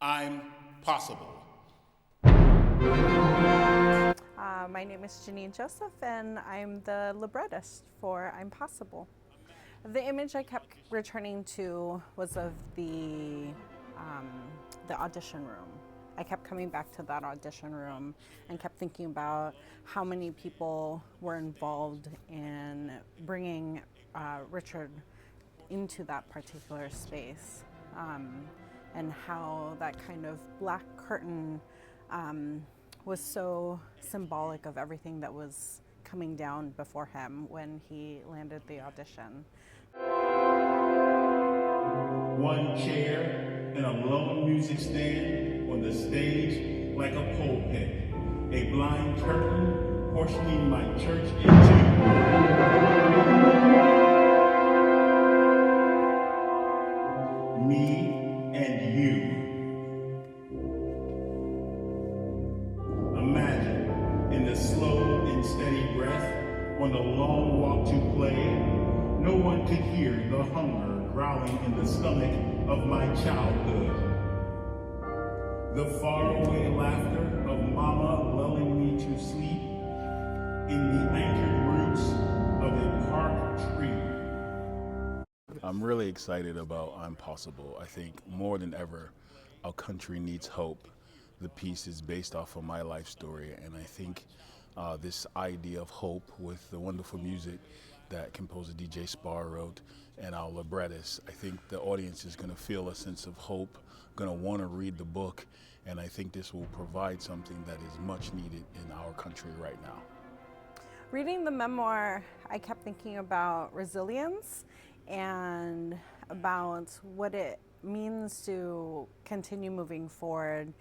I'm possible. My name is Janine Joseph, and I'm the librettist for I'm Possible. The image I kept returning to was of the audition room. I kept coming back to that audition room and kept thinking about how many people were involved in bringing Richard into that particular space, and how that kind of black curtain was so symbolic of everything that was coming down before him when he landed the audition. One chair and a lone music stand on the stage like a pulpit. A blind curtain portioning my church into me and you. Imagine, in the slow and steady breath, on the long walk to play, no one could hear the hunger growling in the stomach of my childhood. The faraway laughter of mama lulling me to sleep in the anchored roots of a park tree. I'm really excited about I'm Possible. I think more than ever, our country needs hope. The piece is based off of my life story, and I think this idea of hope with the wonderful music that composer DJ Sparr wrote and our librettist, I think the audience is going to feel a sense of hope, going to want to read the book, and I think this will provide something that is much needed in our country right now. Reading the memoir, I kept thinking about resilience and about what it means to continue moving forward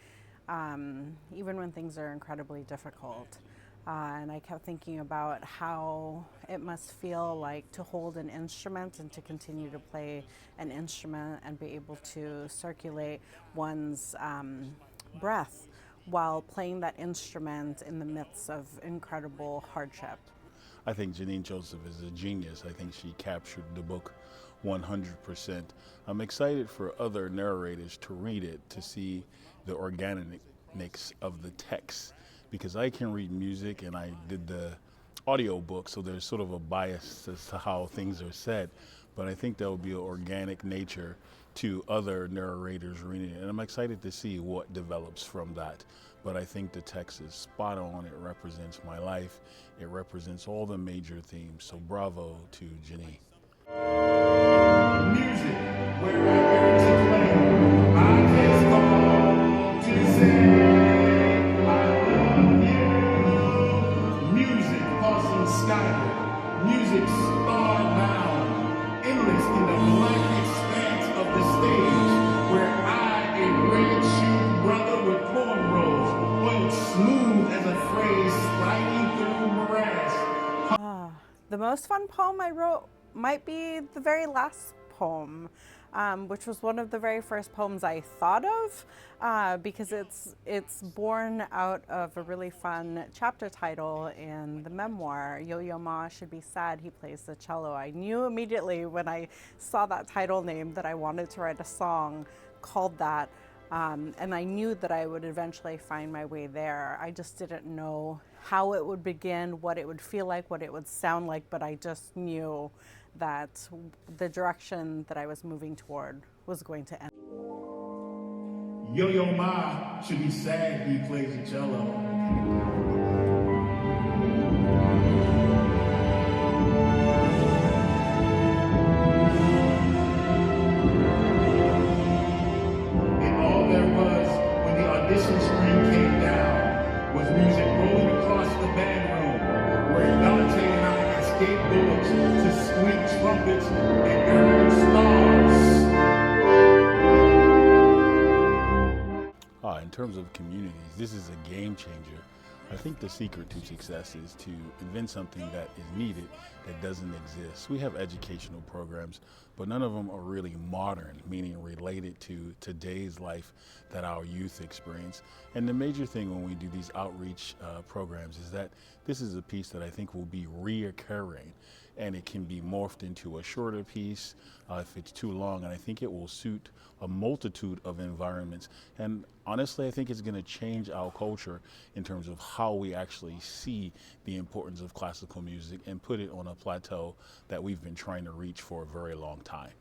even when things are incredibly difficult. And I kept thinking about how it must feel like to hold an instrument and to continue to play an instrument and be able to circulate one's breath while playing that instrument in the midst of incredible hardship. I think Janine Joseph is a genius. I think she captured the book 100%. I'm excited for other narrators to read it, to see the organics of the text, because I can read music and I did the audio book, so there's sort of a bias as to how things are said, but I think there will be an organic nature to other narrators reading it, and I'm excited to see what develops from that. But I think the text is spot on. It represents my life. It represents all the major themes. So bravo to Janine. Music, where I yearn to play. I just call to say I love you. Music, pulsing skyward. Music, starbound. Endless in the black expanse of the stage, where I, a red-shoed brother with cornrows, oiled smooth as a phrase sliding through morass. The most fun poem I wrote might be the very last poem, which was one of the very first poems I thought of, because it's born out of a really fun chapter title in the memoir, Yo-Yo Ma Should Be Sad, He Plays the Cello. I knew immediately when I saw that title name that I wanted to write a song called that, and I knew that I would eventually find my way there. I just didn't know how it would begin, what it would feel like, what it would sound like, but I just knew that the direction that I was moving toward was going to end. Yo-Yo Ma should be sad he plays the cello. Audition screen came down was music rolling across the band room, where Dante and I escaped bullets to squeak trumpets and earn stars. In terms of communities, this is a game changer. I think the secret to success is to invent something that is needed that doesn't exist. We have educational programs, but none of them are really modern, meaning related to today's life that our youth experience. And the major thing when we do these outreach programs is that this is a piece that I think will be reoccurring. and it can be morphed into a shorter piece if it's too long, and I think it will suit a multitude of environments. And honestly, I think it's going to change our culture in terms of how we actually see the importance of classical music and put it on a plateau that we've been trying to reach for a very long time.